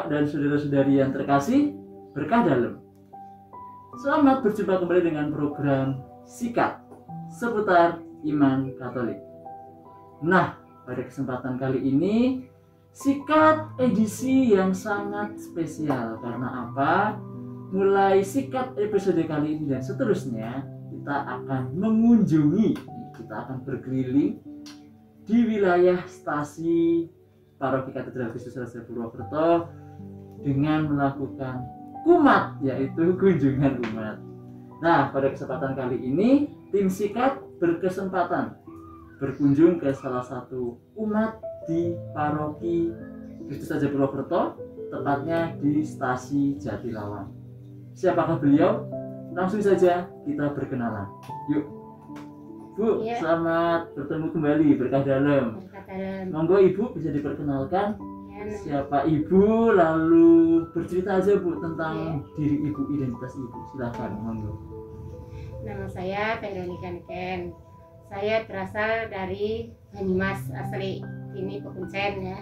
Bapak dan saudara-saudari yang terkasih, berkah dalam. Selamat berjumpa kembali dengan program Sikat seputar iman Katolik. Nah, pada kesempatan kali ini Sikat edisi yang sangat spesial. Karena apa? Mulai Sikat episode kali ini dan seterusnya, kita akan berkeliling di wilayah stasi Paroki Katedral Kristus Raja Purwokerto dengan melakukan kumat, yaitu kunjungan umat. Nah, pada kesempatan kali ini tim Sikat berkesempatan berkunjung ke salah satu umat di Paroki Kristus Raja Purwokerto, tepatnya di stasi Jatilawang. Siapakah beliau? Langsung saja kita berkenalan. Yuk, Bu, ya. Selamat bertemu kembali, berkah dalam. Monggo Ibu bisa diperkenalkan ya, siapa Ibu, lalu bercerita aja Bu tentang diri Ibu, identitas Ibu. Silakan, monggo. Nama saya Veronica Niken. Saya berasal dari Banyumas asli, ini Pekuncen ya.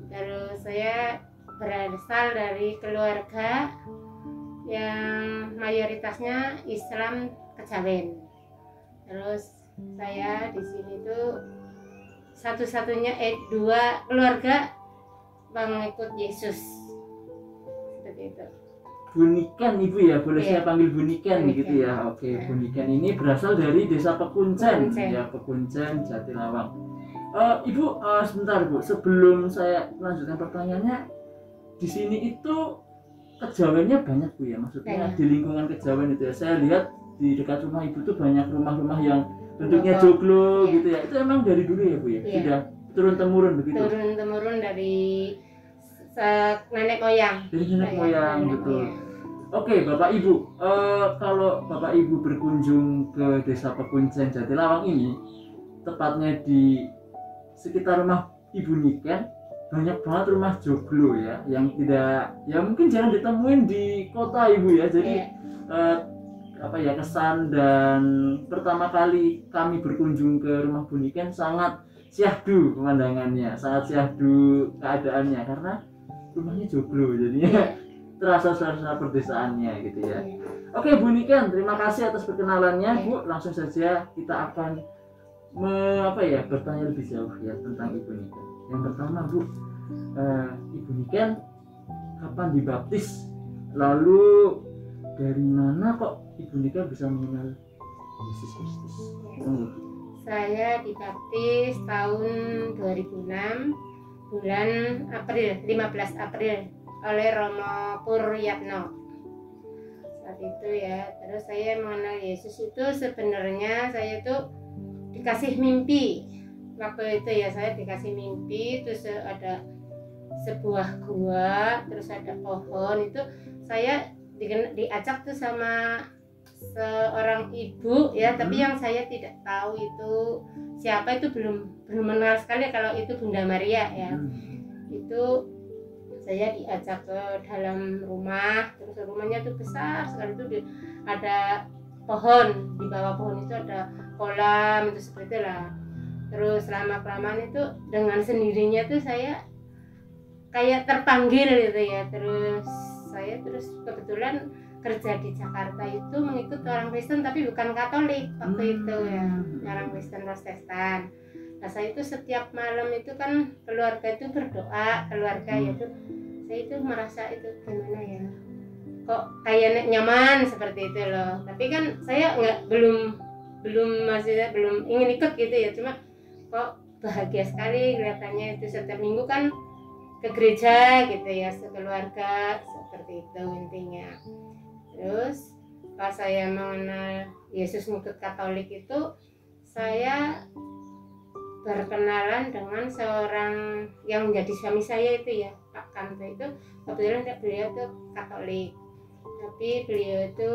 Terus saya berasal dari keluarga yang mayoritasnya Islam Kejawen. Terus saya di sini tuh satu-satunya dua keluarga pengikut Yesus. Seperti itu. Buniken Ibu ya, boleh saya panggil Buniken gitu ya. Oke, Buniken ini berasal dari Desa Pekuncen. Ya, Pekuncen Jatilawang. Ibu, sebentar Bu, sebelum saya lanjutkan pertanyaannya, di sini itu kejawennya banyak Bu ya, maksudnya di lingkungan kejawen itu ya. Saya lihat di dekat rumah Ibu tuh banyak rumah-rumah yang bentuknya joglo gitu ya. Itu emang dari dulu ya Bu ya? Sudah turun-temurun begitu? Turun-temurun dari nenek moyang. Dari nenek moyang, betul. Oke, Bapak Ibu, kalau Bapak Ibu berkunjung ke Desa Pekuncen Jatilawang ini, tepatnya di sekitar rumah Ibu Niken, banyak banget rumah joglo ya, yang tidak, ya mungkin jarang ditemuin di kota Ibu ya. Jadi kesan dan pertama kali kami berkunjung ke rumah Bu Niken sangat syahdu pemandangannya, sangat syahdu keadaannya karena rumahnya joglo, jadinya terasa suasana perdesaannya gitu ya. Oke Bu Niken, terima kasih atas perkenalannya Bu. Langsung saja kita akan bertanya lebih jauh ya tentang Ibu Niken. Yang pertama Bu, Ibu Niken kapan dibaptis? Lalu dari mana kok Ibu Niken bisa mengenal Yesus Kristus? Saya dibaptis tahun 2006 bulan April, 15 April oleh Romo Puryatno. Saat itu ya, terus saya mengenal Yesus itu sebenarnya saya tuh dikasih mimpi. Waktu itu ya saya dikasih mimpi, terus ada sebuah gua, terus ada pohon, itu saya diajak tuh sama seorang ibu ya, tapi yang saya tidak tahu itu siapa, itu belum mengenal sekali kalau itu Bunda Maria ya. Itu saya diajak ke dalam rumah, terus rumahnya tuh besar sekali, itu ada pohon, di bawah pohon itu ada kolam itu seperti itulah. Terus lama-kelamaan itu dengan sendirinya tuh saya kayak terpanggil gitu ya. Terus saya kebetulan kerja di Jakarta itu mengikut orang Kristen tapi bukan Katolik waktu itu ya, orang Kristen Protestan. Nah saya itu setiap malam itu kan keluarga itu berdoa, keluarga itu saya itu merasa itu gimana ya, kok kayak nyaman seperti itu loh. Tapi kan saya belum ingin ikut gitu ya, cuma kok bahagia sekali kelihatannya itu setiap minggu kan ke gereja gitu ya, sekeluarga seperti itu intinya. Terus pas saya mengenal Yesus ngikut Katolik itu, saya berkenalan dengan seorang yang menjadi suami saya itu ya, Pak Kanto itu. Kebetulan beliau itu Katolik, tapi beliau itu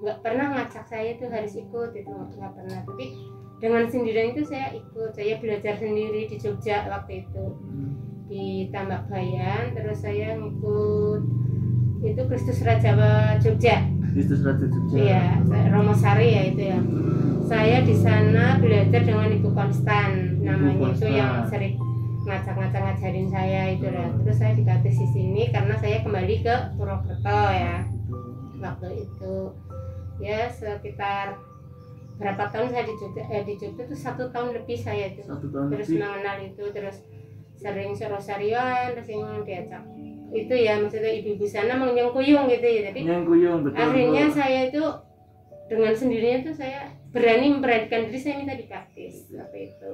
nggak pernah ngajak saya itu harus ikut, itu nggak pernah. Tapi dengan sendirian itu saya ikut, saya belajar sendiri di Jogja waktu itu di Tambak Bayan. Terus saya ngikut itu Kristus Raja Jogja. Kristus Raja Jogja. Iya, Romo Sari ya itu ya. Saya di sana belajar dengan Ibu Konstan, namanya Ibu Konstan. Itu yang sering ngajarin saya itu lah. Terus saya dibaptis di sini karena saya kembali ke Purwokerto ya. Waktu itu ya sekitar berapa tahun saya di Jogja itu 1 tahun lebih saya itu. 1 tahun Terus lebih. mengenal itu, terus sering rosarian, terus yang diajak itu ya, maksudnya ibu-ibu sana mau nyengkuyung gitu ya. Tapi Nyengkuyung, betul. akhirnya saya itu dengan sendirinya tuh saya berani memberanikan diri, saya minta dibaptis waktu itu.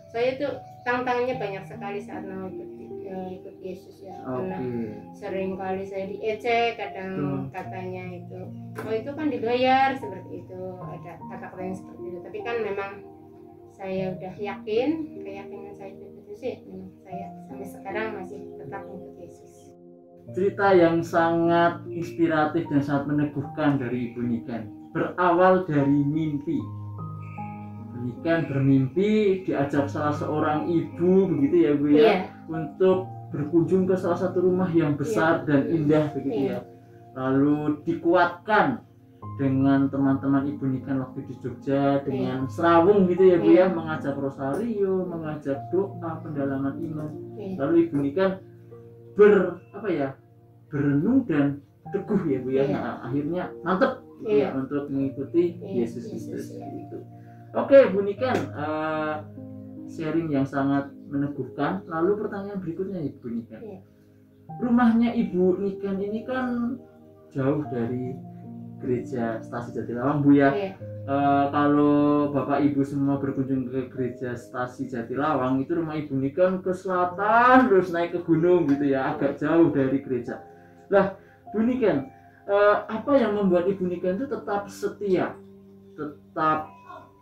Saya tuh tantangannya banyak sekali saat mau ikut Yesus ya, karena sering kali saya diejek, kadang katanya itu oh itu kan dibayar seperti itu, ada kata-kata yang seperti itu. Tapi kan memang saya udah yakin, keyakinan saya itu sih memang saya sampai sekarang masih tetap ikut Yesus. Cerita yang sangat inspiratif dan sangat meneguhkan dari Ibu Niken, berawal dari mimpi. Niken bermimpi diajak salah seorang ibu begitu ya Bu ya, untuk berkunjung ke salah satu rumah yang besar dan indah begitu ya. Lalu dikuatkan dengan teman-teman Ibu Niken waktu di Jogja dengan serawung gitu ya Bu ya, mengajak rosario, mengajak doa, pendalaman iman. Lalu Ibu Niken berenung dan teguh ya Bu ya. Nah, akhirnya mantep ya untuk mengikuti Yesus Kristus gitu. Oke Bu Niken, sharing yang sangat meneguhkan. Lalu pertanyaan berikutnya Ibu Niken, rumahnya Ibu Niken ini kan jauh dari gereja Stasi Jatilawang Bu ya. Kalau Bapak Ibu semua berkunjung ke gereja Stasi Jatilawang, itu rumah Ibu Niken ke selatan terus naik ke gunung gitu ya, agak jauh dari gereja. Lah Bu Niken, apa yang membuat Ibu Niken itu tetap setia, tetap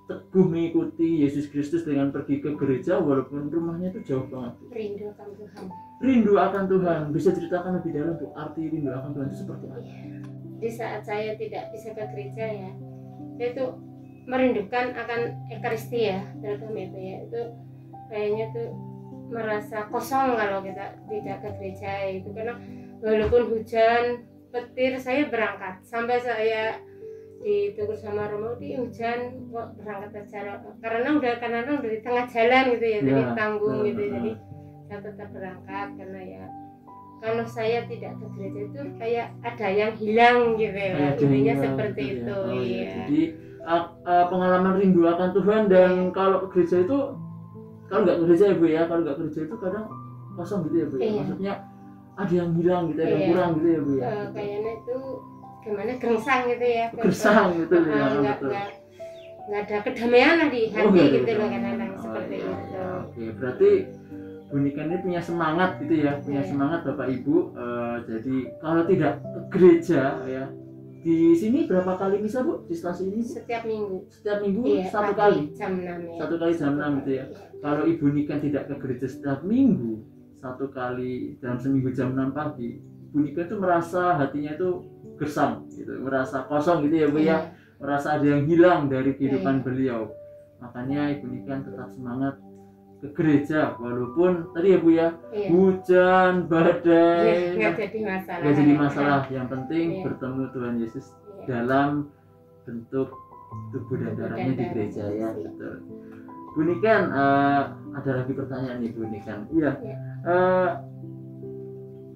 teguh mengikuti Yesus Kristus dengan pergi ke gereja walaupun rumahnya itu jauh banget? Rindu akan Tuhan. Rindu akan Tuhan. Bisa ceritakan lebih dalam Bu, arti rindu akan Tuhan itu seperti apa? Di saat saya tidak bisa ke gereja ya, saya itu merindukan akan Ekaristi ya, dalam itu ya, itu kayaknya tuh merasa kosong kalau kita tidak ke gereja itu, karena walaupun hujan petir saya berangkat, sampai saya ditegur sama Romo di hujan kok berangkat aja, karena udah di tengah jalan gitu ya, jadi tanggung gitu, jadi saya tetap berangkat karena ya kalau saya tidak ke gereja itu kayak ada yang hilang gitu ya, intinya seperti itu ya. Jadi pengalaman rindu akan Tuhan dan kalau ke gereja itu, kalau nggak ke gereja ya Bu ya, kalau nggak ke gereja itu kadang kosong gitu ya Bu ya, maksudnya ada yang hilang gitu, ada yang kurang gitu ya Bu ya. Kayaknya itu gimana, gersang gitu ya, gersang gitu ya, nggak ada kedamaian lah di hati gitu loh, kadang-kadang seperti itu. Oke, berarti Bu Niken ini punya semangat gitu ya, punya semangat Bapak Ibu. Jadi kalau tidak ke gereja ya, di sini berapa kali misa Bu di stasi ini? Setiap minggu. Setiap minggu satu kali. Jam 6 ya. Satu kali jam 6 gitu ya. Kalau Ibu Niken tidak ke gereja setiap minggu, satu kali dalam seminggu jam 6 pagi, Ibu Niken itu merasa hatinya itu gersam gitu, merasa kosong gitu ya Bu ya, merasa ada yang hilang dari kehidupan beliau. Makanya Ibu Niken tetap semangat ke gereja walaupun tadi ya Bu ya, hujan, badai, nggak jadi masalah. Yang penting bertemu Tuhan Yesus dalam bentuk tubuh dan darahnya di gereja ya, betul. Bu Niken, ada lagi pertanyaan nih Bu Niken.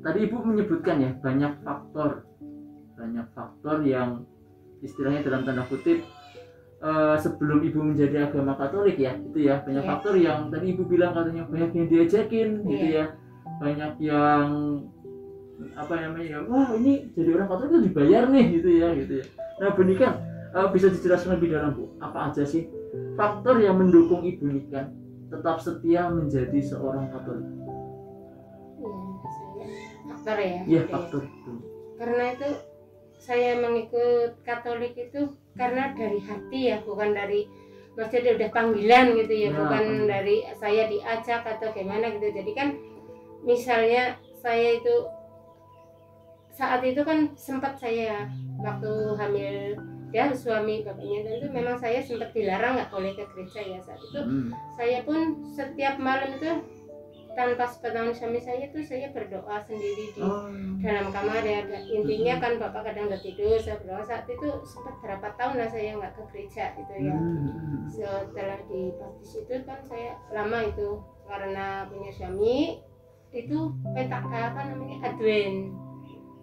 Tadi Ibu menyebutkan ya banyak faktor yang istilahnya dalam tanda kutip sebelum Ibu menjadi agama Katolik ya, itu ya banyak faktor yang tadi Ibu bilang katanya banyak yang diajakin gitu ya, banyak yang wah ini jadi orang Katolik itu dibayar nih gitu ya. Nah Bu Niken, bisa dijelaskan lebih dalam Bu, apa aja sih faktor yang mendukung Ibu Niken tetap setia menjadi seorang Katolik? Faktor ya? Iya, faktor itu. Karena itu saya mengikut Katolik itu karena dari hati ya, bukan dari maksudnya udah panggilan gitu ya, bukan dari saya diajak atau gimana gitu. Jadi kan misalnya saya itu saat itu kan sempat saya waktu hamil ya suami bapaknya, dan itu memang saya sempat dilarang nggak boleh ke gereja ya. Saat itu saya pun setiap malam itu tanpa sepengetahuan suami saya tuh saya berdoa sendiri di dalam kamar ya. Intinya kan bapak kadang udah tidur, saya berdoa. Saat itu sempat berapa tahun lah saya nggak ke gereja gitu ya. Setelah dibaptis itu kan saya lama itu karena punya suami itu petak apa namanya Advent.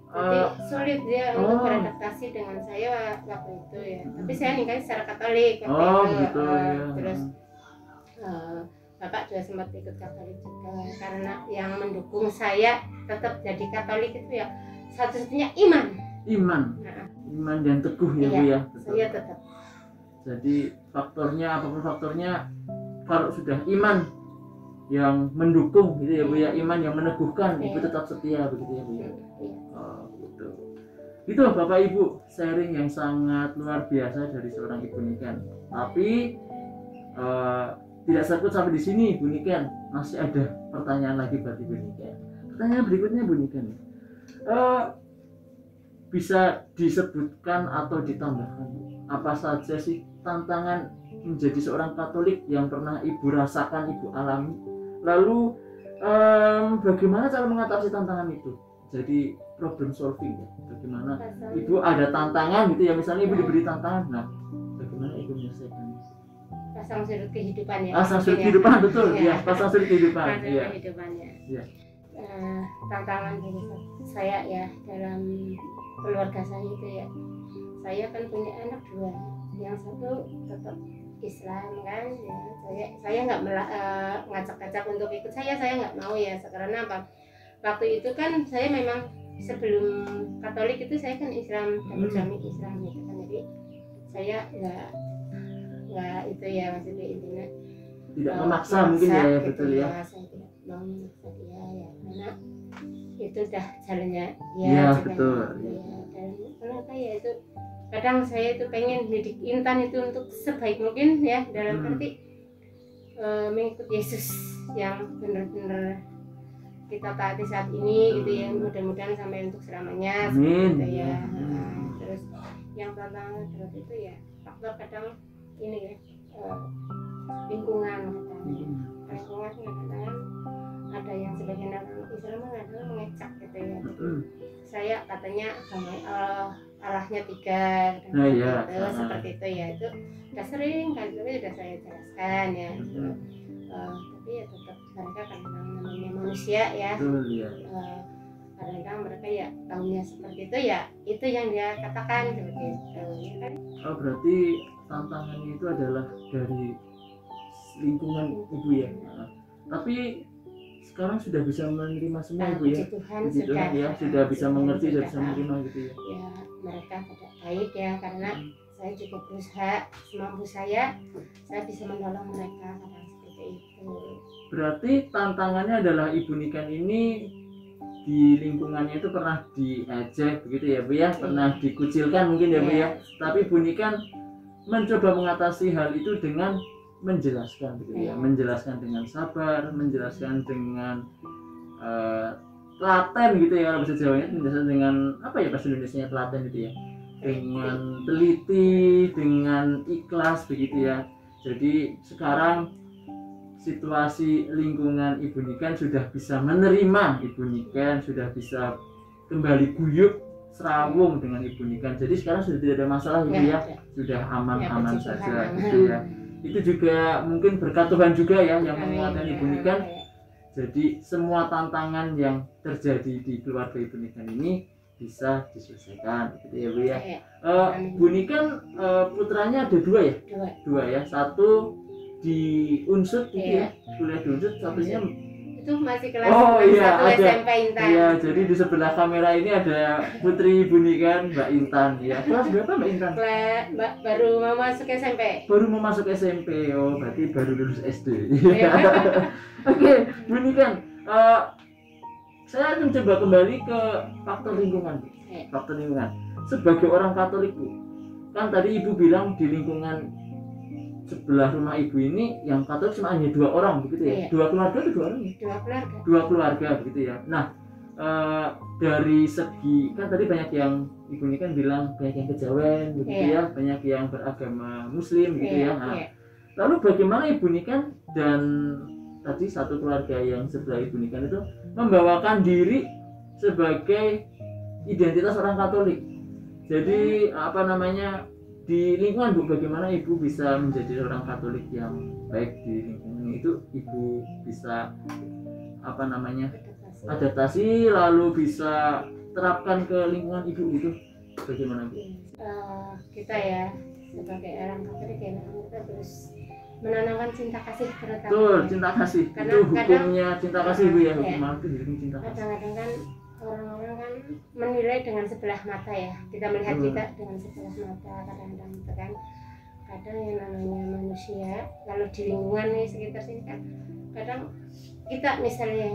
Jadi sulit dia untuk beradaptasi dengan saya waktu itu ya. Tapi saya nikah secara Katolik waktu itu. Gitu, ya. Terus Bapak juga sempat ikut Katolik juga, karena yang mendukung saya tetap jadi Katolik itu ya satu-satunya iman. Iman dan teguh ya, Bu ya. Saya tetap. Jadi faktornya, apapun faktornya, kalau sudah iman yang mendukung gitu ya, Bu ya, iman yang meneguhkan, Ibu tetap setia begitu ya, Bu ya. Gitu. Itu Bapak Ibu sharing yang sangat luar biasa dari seorang Ibu Niken. Tapi tidak sekut sampai di sini, Bu Niken. Masih ada pertanyaan lagi buat Ibu Niken. Pertanyaan berikutnya, Bu Niken. Bisa disebutkan atau ditambahkan apa saja sih tantangan menjadi seorang Katolik yang pernah Ibu rasakan, Ibu alami? Lalu bagaimana cara mengatasi tantangan itu? Jadi problem solving ya. Bagaimana Ibu ada tantangan gitu ya, misalnya Ibu diberi tantangan, nah bagaimana Ibu menyelesaikannya? Pasang surut kehidupan ya. Pasang surut kehidupan, betul ya. Pasang surut kehidupan. Iya. Kehidupannya. Iya. Tantangan dari saya ya dalam keluarga saya itu ya. Saya kan punya anak 2. Yang satu tetap Islam kan ya. Saya nggak ngacak-ngacak untuk ikut saya nggak mau ya. Karena apa? Waktu itu kan saya memang sebelum Katolik itu saya kan Islam, dapat suami Islam gitu kan. Jadi saya nggak itu ya, maksudnya intinya tidak memaksa mungkin ya, gitu betul ya. Saya tidak mau memaksa dia ya, karena itu udah jalannya ya betul ya. Dan kenapa ya itu kadang saya itu pengen didik Intan itu untuk sebaik mungkin ya, dalam arti mengikut Yesus yang benar-benar kita taati saat ini gitu ya, mudah-mudahan sampai untuk selamanya gitu ya. Terus yang tantangan berat itu ya faktor kadang ini ya, lingkungan kadang ada yang sebagian orang Islam kadang mengecak gitu ya. Saya katanya Allahnya 3 gitu, seperti itu ya, itu udah sering kan, itu sudah saya jelaskan ya. Tapi ya tetap mereka kadang namanya manusia ya. Kadang-kadang mereka ya tahunya seperti itu ya, itu yang dia katakan seperti itu ya kan. Berarti tantangannya itu adalah dari lingkungan Ibu ya. Tapi sekarang sudah bisa menerima semua Ibu ya. Tuhan sudah bisa mengerti, sudah bisa menerima gitu ya. Ya mereka tidak baik ya, karena saya juga berusaha semampu saya bisa menolong mereka kadang seperti itu. Berarti tantangannya adalah Ibu Niken ini di lingkungannya itu pernah diejek begitu ya, Bu ya, pernah dikucilkan mungkin ya, Bu ya. Tapi Bu Niken mencoba mengatasi hal itu dengan menjelaskan gitu ya, menjelaskan dengan sabar, menjelaskan dengan telaten gitu ya, kalau bahasa Jawanya menjelaskan dengan apa ya, bahasa Indonesianya telaten gitu ya, dengan teliti, dengan ikhlas begitu ya. Jadi sekarang situasi lingkungan Ibu Niken sudah bisa menerima Ibu Niken, sudah bisa kembali guyup serawung dengan Ibu Niken. Jadi sekarang sudah tidak ada masalah Ibu ya, sudah aman-aman saja gitu ya. Itu juga mungkin berkat Tuhan juga ya yang menguatkan Ibu Niken. Jadi semua tantangan yang terjadi di keluarga Ibu Niken ini bisa diselesaikan gitu ya, Bu ya. Bu Niken putranya ada 2 ya? 2 ya. Satu di Unsud gitu ya, kuliah di Unsud, satunya itu masih kelas 1 SMP Intan. Iya, jadi di sebelah kamera ini ada putri Ibu Niken, Mbak Intan ya. Kelas berapa Mbak Intan? Baru mau masuk SMP. Baru mau masuk SMP, oh berarti baru lulus SD. Oke, Bu Niken, saya akan coba kembali ke faktor lingkungan. Faktor lingkungan. Sebagai orang Katolik, Bu, kan tadi Ibu bilang di lingkungan sebelah rumah Ibu ini yang Katolik cuma hanya 2 orang begitu ya. 2 keluarga atau 2 orang? 2 keluarga begitu ya. Nah, dari segi kan tadi banyak yang Ibu Niken bilang banyak yang kejawen begitu ya, banyak yang beragama Muslim gitu ya. Nah, lalu bagaimana Ibu Niken dan tadi satu keluarga yang sebelah Ibu Niken itu membawakan diri sebagai identitas orang Katolik? Jadi apa namanya, di lingkungan Bu, bagaimana Ibu bisa menjadi orang Katolik yang baik di lingkungan itu? Ibu bisa apa namanya adaptasi lalu bisa terapkan ke lingkungan Ibu gitu, bagaimana Bu? Kita ya sebagai orang Katolik ya kita terus menanamkan cinta kasih terutama. Betul, cinta kasih. Karena itu hukumnya cinta kasih Bu ya, hukum ya, itu hukum cinta kasih. Kadang-kadang kan orang-orang kan menilai dengan sebelah mata ya, kita melihat kita dengan sebelah mata kadang-kadang itu kan. Kadang yang namanya manusia kalau di lingkungan nih sekitar sini kan kadang kita misalnya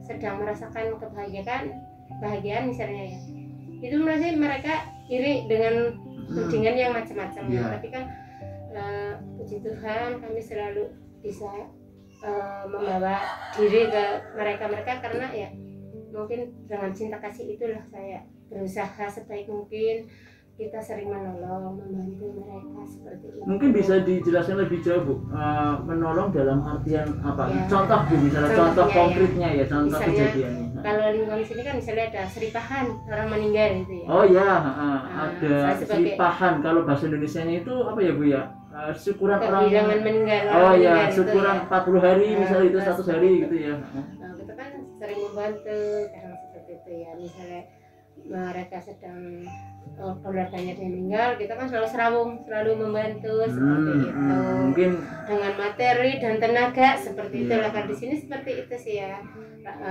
sedang merasakan kebahagiaan misalnya ya, itu merasa mereka iri dengan tudingan yang macam-macam ya. Tapi kan puji Tuhan kami selalu bisa membawa diri ke mereka karena ya mungkin dengan cinta kasih itulah saya berusaha sebaik mungkin kita sering menolong, membantu mereka seperti itu. Mungkin bisa dijelaskan lebih jauh Bu, menolong dalam artian apa? Ya. Contoh Bu, misalnya contoh konkretnya ya, contoh kejadiannya. Kalau lingkungan sini kan misalnya ada seripahan orang meninggal itu ya. Oh ya, ada seripahan. Kalau bahasa Indonesianya itu apa ya Bu ya? Syukuran orang meninggal. Oh ya, syukuran ya. 40 hari misalnya itu 100 hari gitu ya. Kita kan sering membantu karena seperti itu ya. Misalnya mereka sedang keluarganya dia meninggal, kita kan selalu membantu seperti itu. Mungkin dengan materi dan tenaga seperti itulah. Kalau di sini seperti itu sih ya.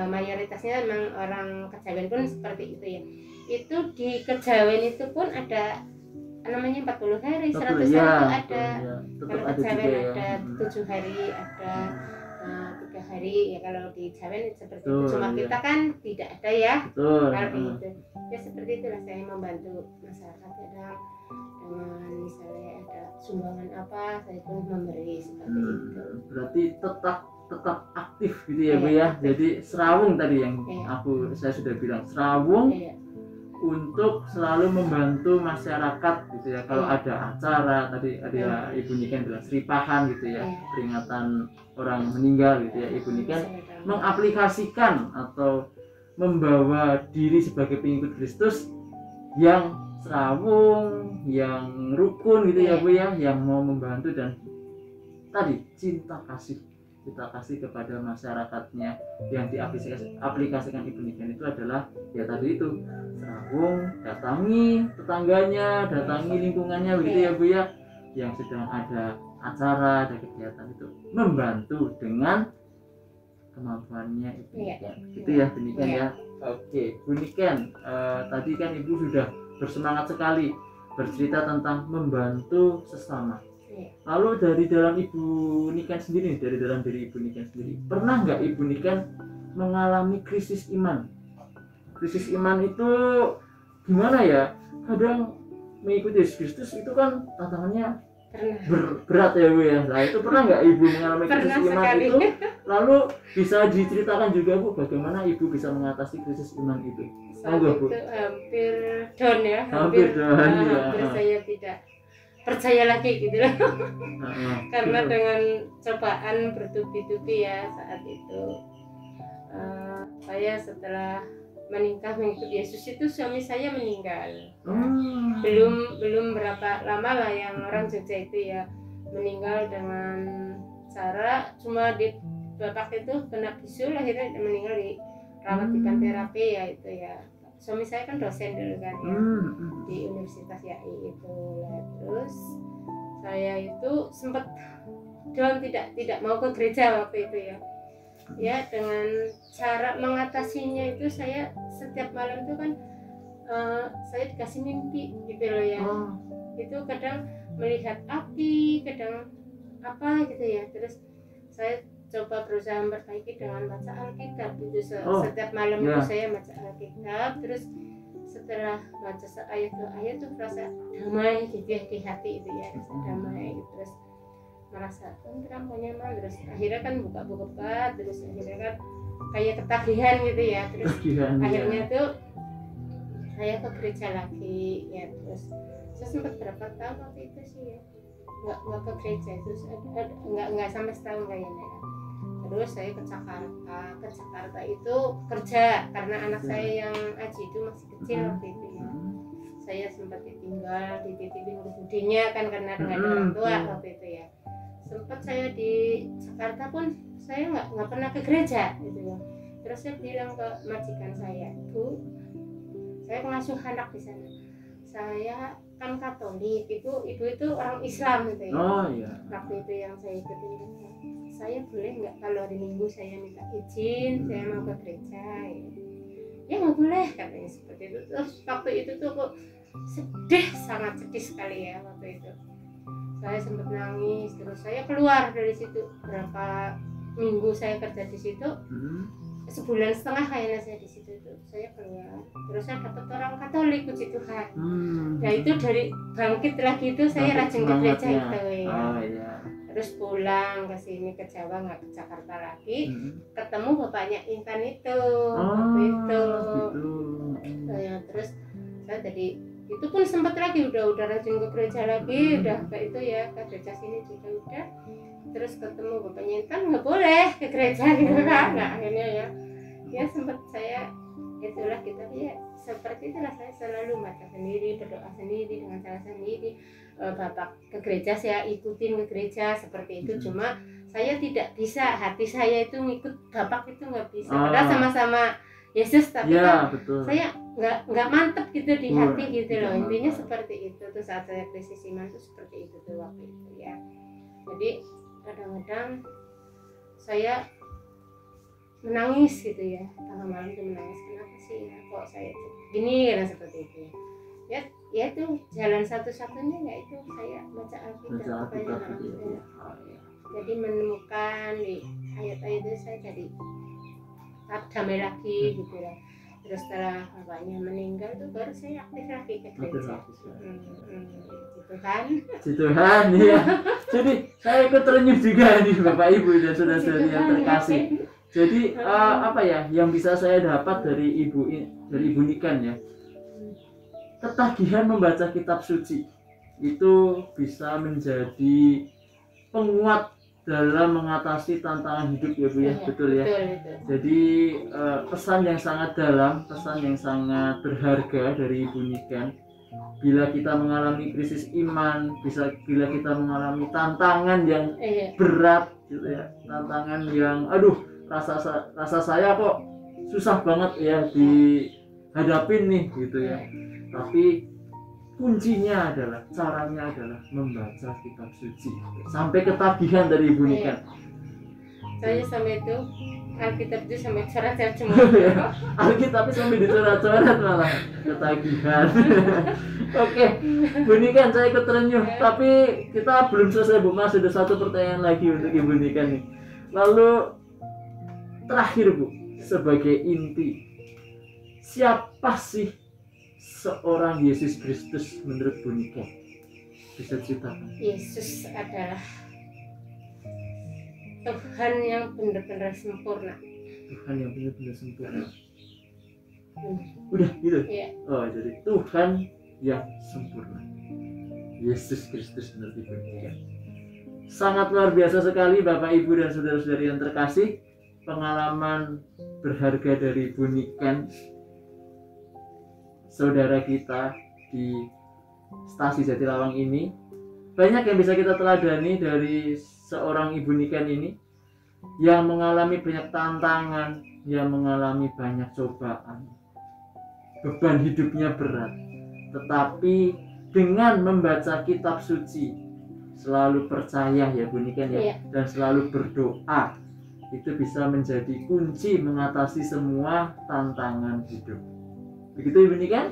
Mayoritasnya memang orang Kejawen pun seperti itu ya. Itu di Kejawen itu pun ada namanya 40 hari, 100 hari itu ada. Kalau Kejawen ada 7 hari, ada 3 hari ya. Kalau di Jawa seperti itu. Cuma kita kan tidak ada ya. Kalau itu ya seperti itulah saya membantu masyarakat kadang dengan misalnya ada sumbangan apa saya pun memberi seperti itu. Berarti tetap aktif gitu ya Bu ya. Jadi serawung tadi yang saya sudah bilang serawung untuk selalu membantu masyarakat gitu ya. Kalau ada acara tadi ada Ibu Niken bilang seripahan gitu ya, peringatan orang meninggal gitu ya, Ibu Niken mengaplikasikan atau membawa diri sebagai pengikut Kristus yang serawung, yang rukun gitu ya Bu ya, yang mau membantu dan tadi cinta kasih kepada masyarakatnya yang diaplikasikan Ibu Niken itu adalah ya tadi itu serawung, datangi tetangganya, datangi lingkungannya begitu ya Bu ya, yang sedang ada acara, ada kegiatan itu membantu dengan kemampuannya Ibu Niken. Gitu ya Bu Niken ya. Oke Bu Niken, tadi kan Ibu sudah bersemangat sekali bercerita tentang membantu sesama. Lalu dari dalam Ibu Niken sendiri, dari dalam diri Ibu Niken sendiri, pernah nggak Ibu Niken mengalami krisis iman? Krisis iman itu gimana ya? Kadang mengikuti Yesus Kristus itu kan tantangannya berat ya Bu ya. Nah itu pernah nggak Ibu mengalami krisis iman sekali. Itu? Lalu bisa diceritakan juga Bu bagaimana Ibu bisa mengatasi krisis iman itu? Itu hampir down ya. Hampir down ya. Saya tidak percaya lagi gitu loh. Karena dengan cobaan bertubi-tubi ya saat itu saya setelah menikah mengikuti Yesus itu suami saya meninggal. Belum berapa lama lah yang orang Jogja itu ya meninggal dengan cara cuma di bapak itu kena bisul akhirnya meninggal di rawat di terapi ya itu ya. Suami saya kan dosen dulu kan ya di Universitas YAI itu. Terus saya itu sempat down tidak mau ke gereja waktu itu ya. Ya dengan cara mengatasinya itu saya setiap malam itu kan saya dikasih mimpi gitu loh ya. Itu kadang melihat api, kadang apa gitu ya. Terus saya coba berusaha memperbaiki dengan baca Alkitab itu setiap malam itu saya baca Alkitab. Terus setelah baca ayat dua ayat tuh merasa damai gitu ya di hati itu ya, rasa damai gitu. Terus merasa tenteram nyaman. Terus akhirnya kan buka terus akhirnya kan kayak ketagihan gitu ya. Terus akhirnya tuh saya ke gereja lagi ya. Terus saya sempat berapa tahun waktu itu sih ya nggak ke gereja itu nggak sampai setahun kayaknya ya. Terus saya ke Jakarta itu kerja karena anak saya yang Aji itu masih kecil waktu itu ya. Saya sempat ditinggal dititipin ke Budi sedihnya kan karena nggak ada orang tua waktu itu ya. Sempat saya di Jakarta pun saya nggak pernah ke gereja gitu ya. Terus saya bilang ke majikan saya, Bu, saya pengasuh anak di sana. Saya kan Katolik, ibu itu orang Islam gitu ya. Oh iya. Waktu itu yang saya ikutin, saya boleh nggak kalau hari Minggu saya minta izin, saya mau ke gereja ya. Ya nggak boleh katanya seperti itu. Terus waktu itu tuh kok sedih, sangat sedih sekali ya waktu itu. Saya sempat nangis, terus saya keluar dari situ. Berapa minggu saya kerja di situ, sebulan setengah kayaknya saya di situ tuh. Saya keluar, terus saya dapat orang Katolik, puji Tuhan. Nah itu dari bangkit lagi itu saya rajin ke gereja itu ya. Oh, iya. Terus pulang ke sini ke Jawa, nggak ke Jakarta lagi, ketemu bapaknya Intan itu waktu itu. Gitu. Ya, terus saya jadi itu pun sempat lagi udah rajin ke gereja lagi, udah kayak itu ya, ke gereja sini juga udah. Terus ketemu bapaknya Intan, nggak boleh ke gereja gitu kan. Nah akhirnya ya sempat saya itulah kita ya seperti itulah, saya selalu baca sendiri, berdoa sendiri dengan cara sendiri. Bapak ke gereja saya ikutin ke gereja seperti itu. Cuma saya tidak bisa, hati saya itu ngikut Bapak itu nggak bisa. Padahal sama-sama Yesus, tapi ya, kan betul. saya nggak mantep gitu di hati gitu loh. Intinya seperti itu tuh saat saya krisis iman tuh seperti itu tuh waktu itu ya. Jadi kadang-kadang saya menangis gitu ya, tengah malam itu menangis, kenapa sih ya kok saya gini karena seperti itu ya. Ya itu jalan satu-satunya yaitu saya baca Alkitab gitu ya. Jadi menemukan di ayat-ayat itu saya jadi damai lagi gitu ya. Terus setelah bapaknya meninggal itu baru saya aktif lagi ke gereja. Gitu kan. Tuhan ya. Jadi saya ikut terenyuh juga nih Bapak Ibu dan saudara-saudari yang terkasih. Jadi apa ya yang bisa saya dapat dari Ibu Niken ya, ketagihan membaca kitab suci itu bisa menjadi penguat dalam mengatasi tantangan hidup ya Bu ya, betul ya. Betul. Jadi pesan yang sangat dalam, pesan yang sangat berharga dari Ibu Niken. Bila kita mengalami krisis iman, bila kita mengalami tantangan yang berat gitu ya, tantangan yang rasa saya kok susah banget ya dihadapin nih gitu ya. Tapi kuncinya adalah, caranya adalah membaca kitab suci sampai ketagihan dari Ibu Niken. Saya sampai itu Alkitab itu sampai coret-coret semua. Alkitab sampai dicoret-coret malah ketagihan. Oke, Bu Niken saya ikut terenyuh. Tapi kita belum selesai Bu, masih ada satu pertanyaan lagi untuk Ibu Niken nih. Lalu terakhir Bu, sebagai inti, siapa sih seorang Yesus Kristus menurut Bu Niken? Bisa ceritakan? Yesus adalah Tuhan yang benar-benar sempurna. Tuhan yang benar-benar sempurna. Udah gitu? Iya. Oh, jadi Tuhan yang sempurna. Yesus Kristus menurut Ibu Niken. Sangat luar biasa sekali Bapak Ibu dan saudara-saudari yang terkasih, pengalaman berharga dari Bu Niken, saudara kita di stasi Jatilawang ini. Banyak yang bisa kita teladani dari seorang Ibu Niken ini yang mengalami banyak tantangan, yang mengalami banyak cobaan, beban hidupnya berat, tetapi dengan membaca kitab suci, selalu percaya ya Bu Niken ya, dan selalu berdoa, itu bisa menjadi kunci mengatasi semua tantangan hidup. Begitu Ibu Niken?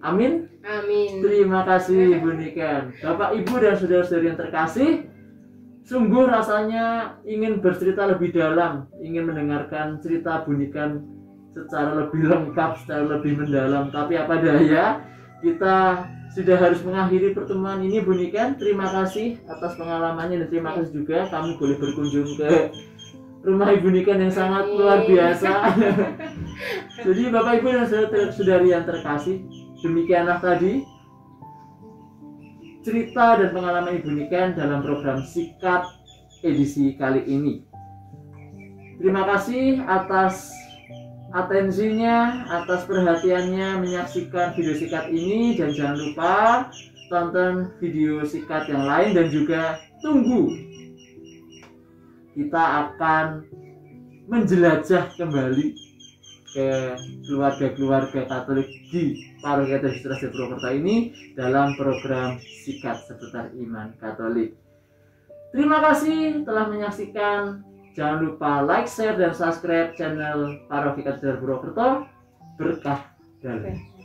Amin. Amin. Terima kasih Ibu Niken. Bapak Ibu dan saudara-saudari yang terkasih, sungguh rasanya ingin bercerita lebih dalam, ingin mendengarkan cerita Bu Niken secara lebih lengkap, secara lebih mendalam. Tapi apa daya, kita sudah harus mengakhiri pertemuan ini Bu Niken. Terima kasih atas pengalamannya dan terima kasih juga kami boleh berkunjung ke rumah Ibu Niken yang sangat luar biasa. Jadi Bapak Ibu dan saudari yang terkasih, demikianlah tadi cerita dan pengalaman Ibu Niken dalam program Sikat edisi kali ini. Terima kasih atas atensinya, atas perhatiannya menyaksikan video Sikat ini, dan jangan lupa tonton video sikat yang lain dan juga tunggu kita akan menjelajah kembali ke keluarga-keluarga Katolik di Paroki Katolik Raja Purwokerto ini dalam program Sikat Seputar Iman Katolik. Terima kasih telah menyaksikan. Jangan lupa like, share, dan subscribe channel Paroki Katedral Purwokerto. Berkah dalam.